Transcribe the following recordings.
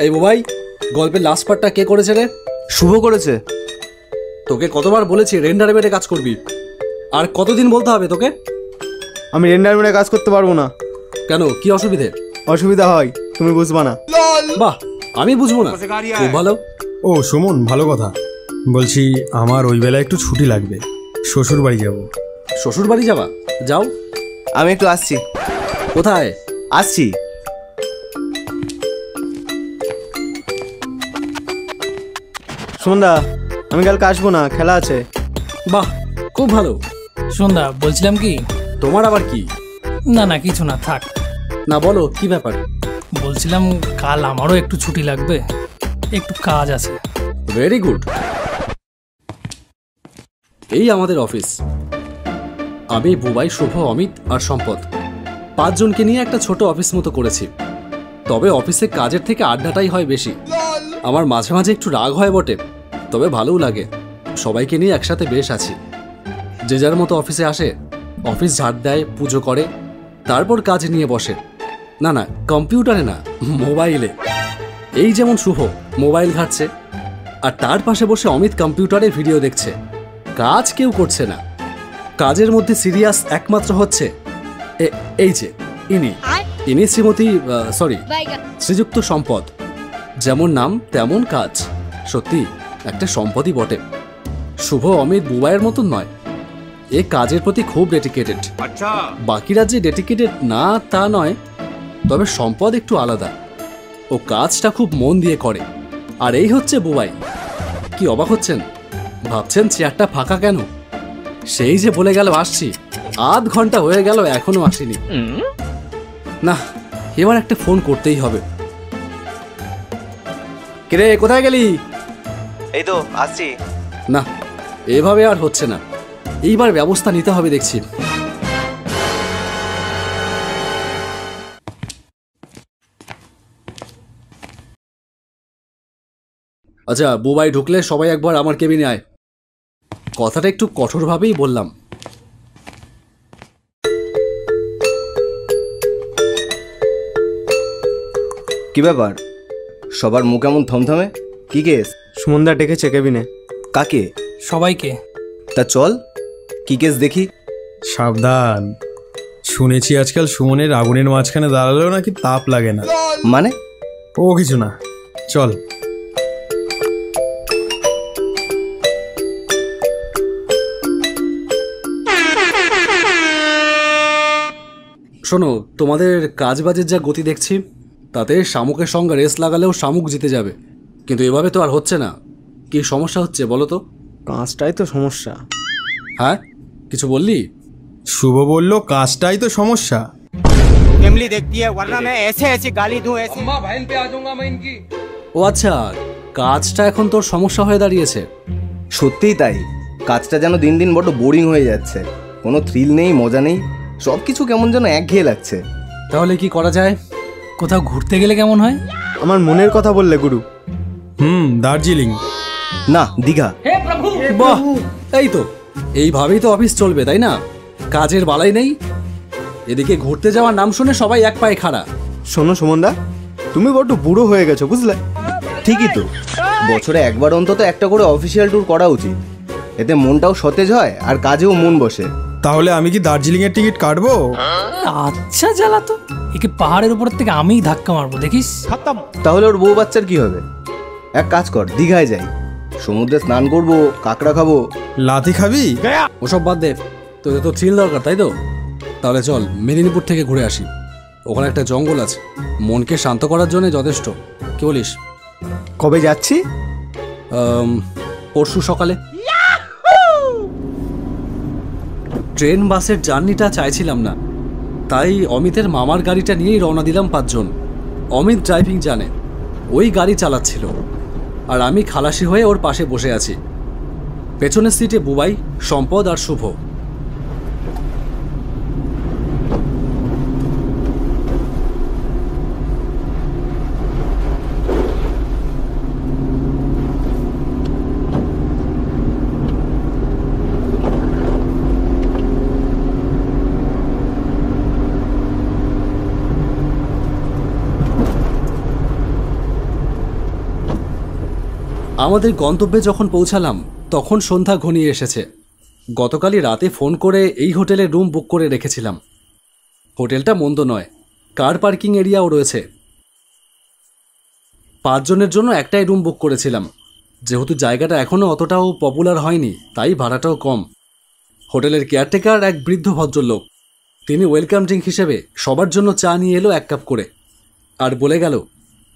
এই বুবাই, গল্পের লাস্ট পার্টটা কে করেছে রে? শুভ করেছে। তোকে কতবার বলেছি রেন্ডারে মেরে কাজ করবি, আর কতদিন বলতে হবে তোকে? আমি রেন্ডার মেরে কাজ করতে পারবো না। কেন, কি অসুবিধে? অসুবিধা হয়, তুমি বুঝবা না। বাহ, আমি বুঝবো না? খুব ভালো। ও সুমন, ভালো কথা। বলছি আমার ওই বেলায় একটু ছুটি লাগবে, শ্বশুর বাড়ি যাব। শ্বশুর বাড়ি যাবা? যাও। আমি একটু আসছি। কোথায়? আসছি। সন্ধ্যা, আমি কালকে আসবো না, খেলা আছে। বাহ, খুব ভালো। সন্ধ্যা, বলছিলাম কি? তোমার আবার কি? না না, কিছু না, থাক। না বলো, কি ব্যাপার? বলছিলাম কাল আমারও একটু ছুটি লাগবে, একটু কাজ আছে। Very good. এই আমাদের অফিস। আমি, বুবাই, শুভ, অমিত আর সম্পদ, 5 জনকে নিয়ে একটা ছোট অফিস মতো করেছি। তবে অফিসে কাজের থেকে আড্ডাটাই হয় বেশি। আমার মাঝে মাঝে একটু রাগ হয় বটে, তবে ভালোও লাগে। সবাইকে নিয়ে একসাথে বেশ আছি। যে যার মতো অফিসে আসে, অফিস ঝাড় দেয়, পুজো করে, তারপর কাজ নিয়ে বসে। না না, কম্পিউটারে না, মোবাইলে। এই যেমন শুভ মোবাইল ঘাটছে, আর তার পাশে বসে অমিত কম্পিউটারে ভিডিও দেখছে। কাজ কেউ করছে না। কাজের মধ্যে সিরিয়াস একমাত্র হচ্ছে এই যে ইনি শ্রীযুক্ত সম্পদ। যেমন নাম তেমন কাজ। সত্যি একটা সম্পদই বটে। শুভ অমিত বুবাইয়ের মতন নয়, এ কাজের প্রতি খুব ডেডিকেটেড। বাকিরা যে ডেডিকেটেড না তা নয়, তবে সম্পদ একটু আলাদা। ও কাজটা খুব মন দিয়ে করে। আর এই হচ্ছে বুবাই। কি অবাক হচ্ছেন? ভাবছেন চেয়ারটা ফাঁকা কেন? সেই যে বলে গেল আসছি, আধ ঘন্টা হয়ে গেল এখনো আসেনি। না, এবার একটা ফোন করতেই হবে। কিরে, কোথায় গেলি? এই তো আসছি। না, এভাবে আর হচ্ছে না। এইবার ব্যবস্থা নিতে হবে দেখছি। আচ্ছা, বুবাই ঢুকলে সবাই একবার আমার কেবিনে আয়। কথাটা একটু কঠোরভাবেই বললাম। কি ব্যাপার, সবার মুখ এমন থমথমে? কি কেস? সুমনদা ডেকেছে কেবিনে। কাকে? সবাইকে। তা চল, কি কেস দেখি। সাবধান, শুনেছি আজকাল সুমনের আগুনের মাঝখানে দাঁড়ালেও নাকি তাপ লাগে না। মানে? ও কিছু না, চল। শোনো, তোমাদের কাজবাজের যা গতি দেখছি, তাতে শামুকের সঙ্গে রেস লাগালেও শামুক জিতে যাবে। কিন্তু এভাবে তো আর হচ্ছে না। কি সমস্যা হচ্ছে বলো তো? কাজটাই তো সমস্যা। হ্যাঁ, কিছু বললি? শুভ বলল কাজটাই তো সমস্যা। ও আচ্ছা, কাজটা এখন তোর সমস্যা হয়ে দাঁড়িয়েছে। সত্যিই তাই, কাজটা যেন দিন দিন বড্ড বোরিং হয়ে যাচ্ছে। কোনো থ্রিল নেই, মজা নেই, সব কিছু কেমন যেন একঘেয়ে লাগছে। তাহলে কি করা যায়? কোথাও ঘুরতে গেলে কেমন হয়? আমার মনের কথা বললে গুরু। দার্জিলিং। না, দীঘা। বাহ, এই তো, এইভাবেই তো অফিস চলবে, তাই না? কাজের বালাই নেই, এদিকে ঘুরতে যাওয়ার নাম শুনে সবাই এক পায়ে খাড়া। শোনো সুমনদা, তুমি বড্ড বুড়ো হয়ে গেছো, বুঝলে? ঠিকই তো, বছরে একবার অন্তত একটা করে অফিসিয়াল ট্যুর করা উচিত। এতে মনটাও সতেজ হয় আর কাজেও মন বসে। তাহলে আমি কি দার্জিলিং এর টিকিট কাটবো? আচ্ছা জ্বালা তো, একে পাহাড়ের উপর থেকে আমিই ধাক্কা মারবো, দেখিস। তাহলে ওর বউ বাচ্চার কি হবে? এক কাজ কর, দীঘায় যাই, সমুদ্রে স্নান করবো, কাঁকড়া খাবো। লাথি খাবি? ওসব বাদ দে, তোদের তো থ্রিল দরকার, তাই তো? তাহলে চল মেদিনীপুর থেকে ঘুরে আসি। ওখানে একটা জঙ্গল আছে, মনকে শান্ত করার জন্য যথেষ্ট। কি বলিস? কবে যাচ্ছি? পরশু সকালে। ট্রেন বাসের জার্নিটা চাইছিলাম না, তাই অমিতের মামার গাড়িটা নিয়েই রওনা দিলাম 5 জন। অমিত ড্রাইভিং জানে, ওই গাড়ি চালাচ্ছিল, আর আমি খালাসি হয়ে ওর পাশে বসে আছি। পেছনের সিটে বুবাই, সম্পদ আর শুভ। আমাদের গন্তব্যে যখন পৌঁছালাম তখন সন্ধ্যা ঘনিয়ে এসেছে। গতকালই রাতে ফোন করে এই হোটেলে রুম বুক করে রেখেছিলাম। হোটেলটা মন্দ নয়, কার পার্কিং এরিয়াও রয়েছে। 5 জনের জন্য একটাই রুম বুক করেছিলাম। যেহেতু জায়গাটা এখনও অতটাও পপুলার হয়নি, তাই ভাড়াটাও কম। হোটেলের কেয়ারটেকার এক বৃদ্ধ ভদ্রলোক। তিনি ওয়েলকাম ড্রিঙ্ক হিসেবে সবার জন্য চা নিয়ে এলো 1 কাপ করে, আর বলে গেল,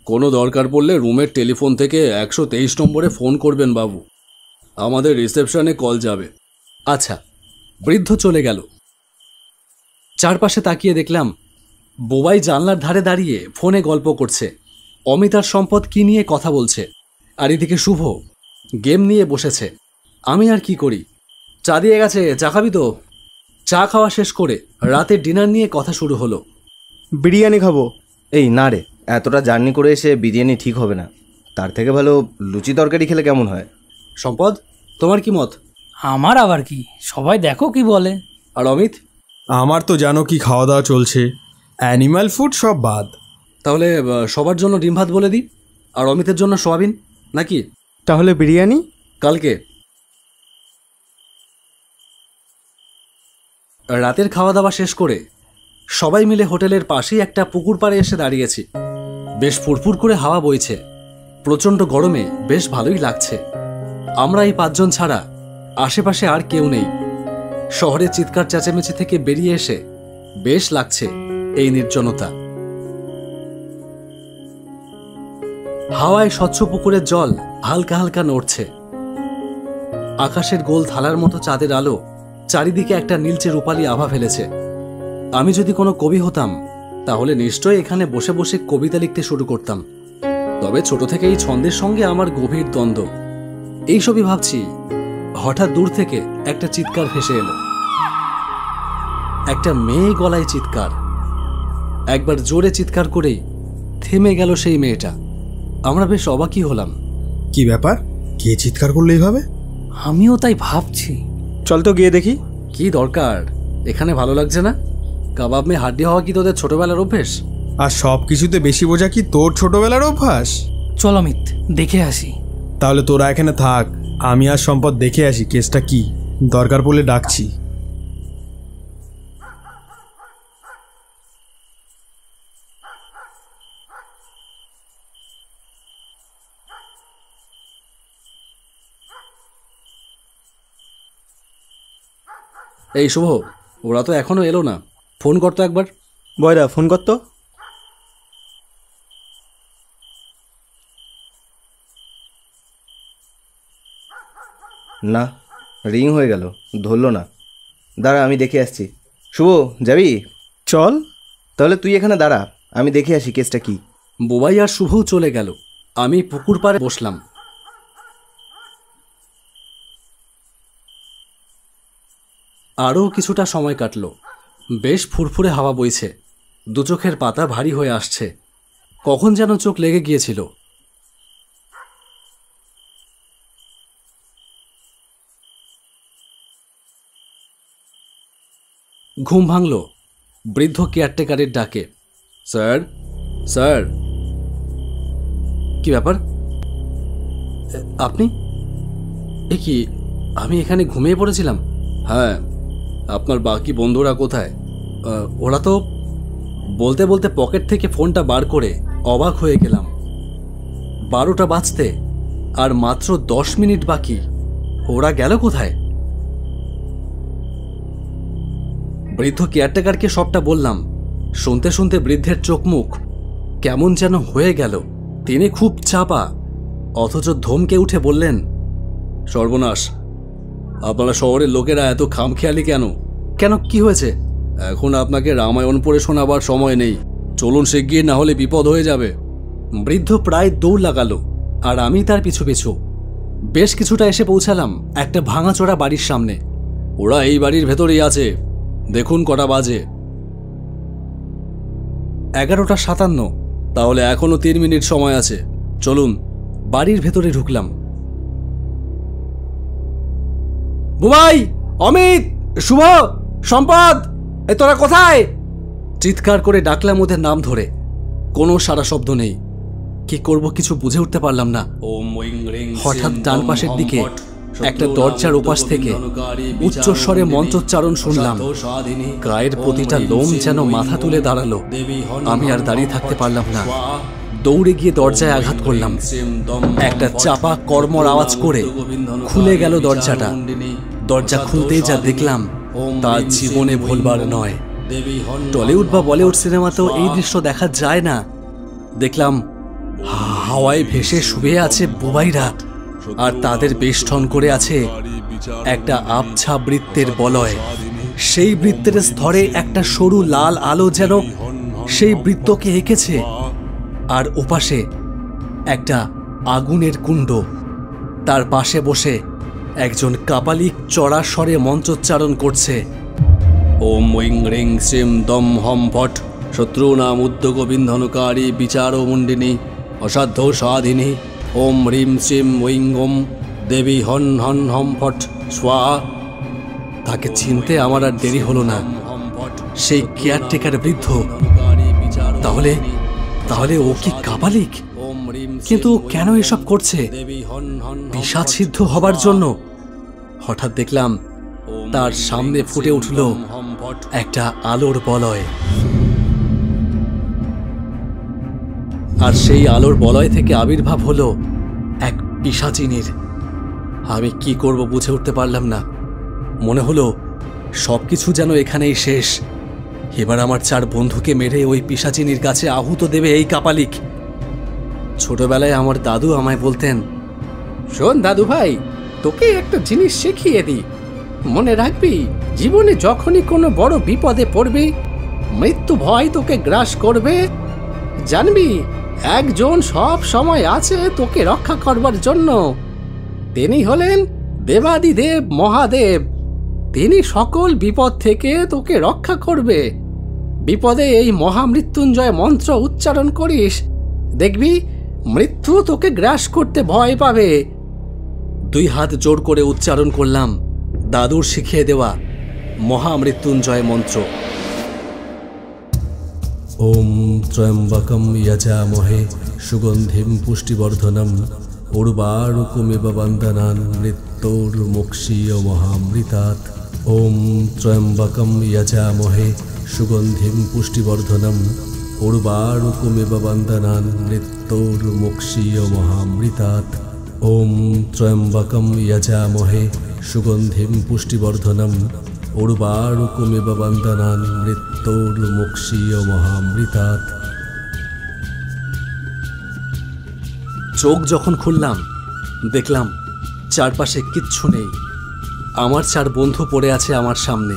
কোনো দরকার পড়লে রুমের টেলিফোন থেকে 123 নম্বরে ফোন করবেন বাবু, আমাদের রিসেপশনে কল যাবে। আচ্ছা, বৃদ্ধ চলে গেল। চারপাশে তাকিয়ে দেখলাম বুবাই জানলার ধারে দাঁড়িয়ে ফোনে গল্প করছে। অমিত আর সম্পদ কি নিয়ে কথা বলছে, আর এদিকে শুভ গেম নিয়ে বসেছে। আমি আর কি করি? চা দিয়ে গেছে, চা খাবি তো? চা খাওয়া শেষ করে রাতের ডিনার নিয়ে কথা শুরু হলো। বিরিয়ানি খাবো। এই না রে, এতটা জার্নি করে এসে বিরিয়ানি ঠিক হবে না। তার থেকে ভালো লুচি তরকারি খেলে কেমন হয়? সম্পদ, তোমার কি মত? আমার আবার কি, সবাই দেখো কি বলে। আর অমিত? আমার তো জানো কি খাওয়া দাওয়া চলছে, অ্যানিম্যাল ফুড সব বাদ। তাহলে সবার জন্য ডিম ভাত বলে দিই, আর অমিতের জন্য সোয়াবিন, নাকি? তাহলে বিরিয়ানি কালকে। রাতের খাওয়া দাওয়া শেষ করে সবাই মিলে হোটেলের পাশেই একটা পুকুর পাড়ে এসে দাঁড়িয়েছি। বেশ ফুরফুর করে হাওয়া বইছে। প্রচণ্ড গরমে বেশ ভালোই লাগছে। আমরা এই 5 জন ছাড়া আশেপাশে আর কেউ নেই। শহরের চিৎকার চেঁচামেচি থেকে বেরিয়ে এসে বেশ লাগছে এই নির্জনতা। হাওয়ায় স্বচ্ছ পুকুরের জল হালকা হালকা নড়ছে। আকাশের গোল থালার মতো চাঁদের আলো চারিদিকে একটা নীলচে রূপালী আভা ফেলেছে। আমি যদি কোনো কবি হতাম তাহলে নিশ্চয়ই এখানে বসে বসে কবিতা লিখতে শুরু করতাম। তবে ছোট থেকে এই ছন্দের সঙ্গে আমার গভীর দ্বন্দ্ব। এইসবই ভাবছি, হঠাৎ দূর থেকে একটা চিৎকার ভেসে এলো। একটা মেয়ে গলায় চিৎকার। একবার জোরে চিৎকার করেই থেমে গেল সেই মেয়েটা। আমরা বেশ অবাকই হলাম। কি ব্যাপার, কে চিৎকার করলো এইভাবে? আমিও তাই ভাবছি। চল তো গিয়ে দেখি। কি দরকার? এখানে ভালো লাগছে না? কাবাব মে হাড্ডি হওয়া কি তোদের ছোটবেলার অভ্যেস? আর সব কিছুতে বেশি বোঝা কি তোর ছোটবেলার অভ্যাস? চল অমিত, দেখে আসি। তাহলে তোরা এখানে থাক, আমি আর সম্পদ দেখে আসি কেসটা কি। দরকার পড়লে ডাকছি। এই শুভ, ওরা তো এখনো এলো না। ফোন করতো একবার। বয়দা ফোন করতো। না, রিং হয়ে গেল, ধরলো না। দাঁড়া, আমি দেখে আসছি। শুভ, যাবি? চল। তাহলে তুই এখানে দাঁড়া, আমি দেখে আসি কেসটা কি। বুবাই আর শুভও চলে গেল। আমি পুকুর পাড়ে বসলাম। আরও কিছুটা সময় কাটল। বেশ ফুরফুরে হাওয়া বইছে। দু চোখের পাতা ভারী হয়ে আসছে। কখন যেন চোখ লেগে গিয়েছিল। ঘুম ভাঙল বৃদ্ধ কেয়ারটেকারের ডাকে। Sir, sir. কি ব্যাপার? আপনি? এ কি, আমি এখানে ঘুমিয়ে পড়েছিলাম? হ্যাঁ, আপনার বাকি বন্ধুরা কোথায়? ওরা তো... বলতে বলতে পকেট থেকে ফোনটা বার করে অবাক হয়ে গেলাম। 12টা বাজতে আর মাত্র 10 মিনিট বাকি। ওরা গেল কোথায়? বৃদ্ধ কেয়ারটেকারকে সবটা বললাম। শুনতে শুনতে বৃদ্ধের চোখ মুখ কেমন যেন হয়ে গেল। তিনি খুব চাপা, অথচ ধমকে উঠে বললেন, সর্বনাশ, আপনারা শহরের লোকেরা এত খামখেয়ালি কেন? কেন, কি হয়েছে? এখন আপনাকে রামায়ণ পড়ে শোনাবার সময় নেই। চলুন শিগগির, না হলে বিপদ হয়ে যাবে। বৃদ্ধ প্রায় দৌড় লাগালো, আর আমি তার পিছু পিছু। বেশ কিছুটা এসে পৌঁছালাম একটা ভাঙাচোরা বাড়ির সামনে। ওরা এই বাড়ির ভেতরেই আছে। দেখুন কটা বাজে। 11:57। তাহলে এখনো 3 মিনিট সময় আছে। চলুন। বাড়ির ভেতরে ঢুকলাম। বুবাই, অমিত, শুভ, সম্পদ, এ তোরা কোথায়? চিৎকার করে ডাকলাম ওদের নাম ধরে। কোনো সাড়া শব্দ নেই। কি করব কিছু বুঝে উঠতে পারলাম না। হঠাৎ ডান পাশের দিকে একটা দরজার ওপাশ থেকে উচ্চস্বরে মন্ত্রোচ্চারণ শুনলাম। গায়ের প্রতিটা লোম যেন মাথা তুলে দাঁড়ালো। আমি আর দাঁড়িয়ে থাকতে পারলাম না, দৌড়ে গিয়ে দরজায় আঘাত করলাম। একটা চাপা কর্মর আওয়াজ করে খুলে গেল দরজাটা। দরজা খুলতেই যা দেখলাম তা জীবনে ভুলবার নয়। টলিউড বা বলিউড সিনেমাতেও এই দৃশ্য দেখা যায় না। দেখলাম হাওয়ায় ভেসে শুয়ে আছে বুবাইরা, আর তাদের বেষ্টন করে আছে একটা আবছা বৃত্তের বলয়। সেই বৃত্তের স্তরে একটা সরু লাল আলো যেন সেই বৃত্তকে এঁকেছে, আর ওপাশে একটা আগুনের কুণ্ড। তার পাশে বসে একজন কাপালিক চড়া স্বরে মন্ত্রোচ্চারণ করছে, ওম ঐং রিং শ্রীম দম হম ফট শত্রুনাম উদ্যোগ বিন্ধনকারী বিচার মুণ্ডিনী অসাধ্য সাধিনী ওম হ্রিম শ্রীম ঐং ওম দেবী হন হন হম ফট স্বাহা। তাকে চিনতে আমার আর দেরি হলো না। সেই কেয়ারটেকার বৃদ্ধ। তাহলে তাহলে ও কি কাপালিক? কিন্তু কেন এসব করছে? পিশাচ সিদ্ধ হবার জন্য? হঠাৎ দেখলাম তার সামনে ফুটে উঠল একটা আলোর বলয়, আর সেই আলোর বলয় থেকে আবির্ভাব হলো এক পিশাচিনীর। আমি কি করব বুঝে উঠতে পারলাম না। মনে হলো সবকিছু যেন এখানেই শেষ। এবার আমার 4 বন্ধুকে মেরে ওই পিশাচিনীর কাছে আহুত দেবে এই কাপালিক। ছোটবেলায় আমার দাদু আমায় বলতেন, শোন দাদু ভাই, তোকে একটা জিনিস শিখিয়ে দিই। মনে রাখবি, জীবনে যখনই কোনো বড় বিপদে পড়বি, মৃত্যু ভয় তোকে গ্রাস করবে, জানবি একজন সব সময় আছে তোকে রক্ষা করবার জন্য। তিনি হলেন দেবাদিদেব মহাদেব। তিনি সকল বিপদ থেকে তোকে রক্ষা করবে। বিপদে এই মহামৃত্যুঞ্জয় মন্ত্র উচ্চারণ করিস, দেখবি মৃত্যু তোকে গ্রাস করতে ভয় পাবে। 2 হাত জোর করে উচ্চারণ করলাম দাদুর শিখিয়ে দেওয়া মহামৃত্যুঞ্জয় মন্ত্র। ওম ত্র্যম্বকম যজামহে সুগন্ধিম পুষ্টিবর্ধনম উর্বারুকমিব বন্দনান মৃত্যুর্মুক্ষীয় মহামৃতাৎ। ওম ত্র্যম্বকম যজামহে সুগন্ধিম পুষ্টিবর্ধনম উর্বারুকমিব বন্দনান মৃত্যুর্মুক্ষীয় মহামৃতাৎ। ওম ত্র্যম্বকম যজামহে সুগন্ধিম পুষ্টিবর্ধনম উর্বারুকমিব বন্দনান মৃত্যুর্মুক্ষীয় মহামৃতাৎ। চোখ যখন খুললাম দেখলাম চারপাশে কিচ্ছু নেই। আমার 4 বন্ধু পড়ে আছে আমার সামনে।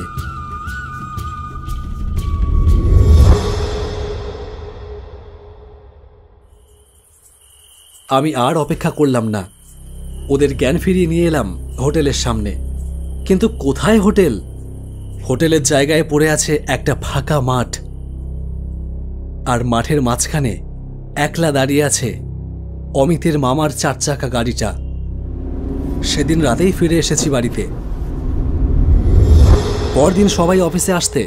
আমি আর অপেক্ষা করলাম না, ওদের জ্ঞান ফিরিয়ে নিয়ে এলাম হোটেলের সামনে। কিন্তু কোথায় হোটেল? হোটেলের জায়গায় পড়ে আছে একটা ফাঁকা মাঠ, আর মাঠের মাঝখানে একলা দাঁড়িয়ে আছে অমিতের মামার 4 চাকা গাড়িটা। সেদিন রাতেই ফিরে এসেছি বাড়িতে। পরদিন সবাই অফিসে আসতে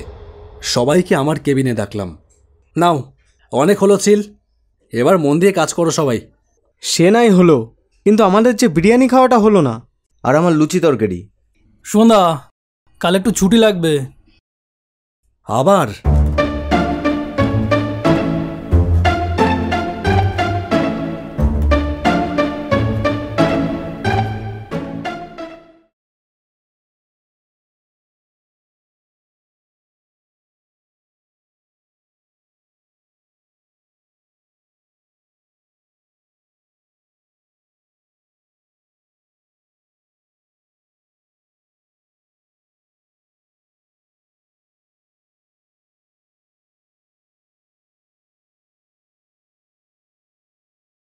সবাইকে আমার কেবিনে ডাকলাম। নাও, অনেক হলো চিল, এবার মন দিয়ে কাজ করো সবাই। সে নাই হলো, কিন্তু আমাদের যে বিরিয়ানি খাওয়াটা হলো না। আর আমার লুচি তরকারি। সন্ধ্যা, কাল একটু ছুটি লাগবে। আবার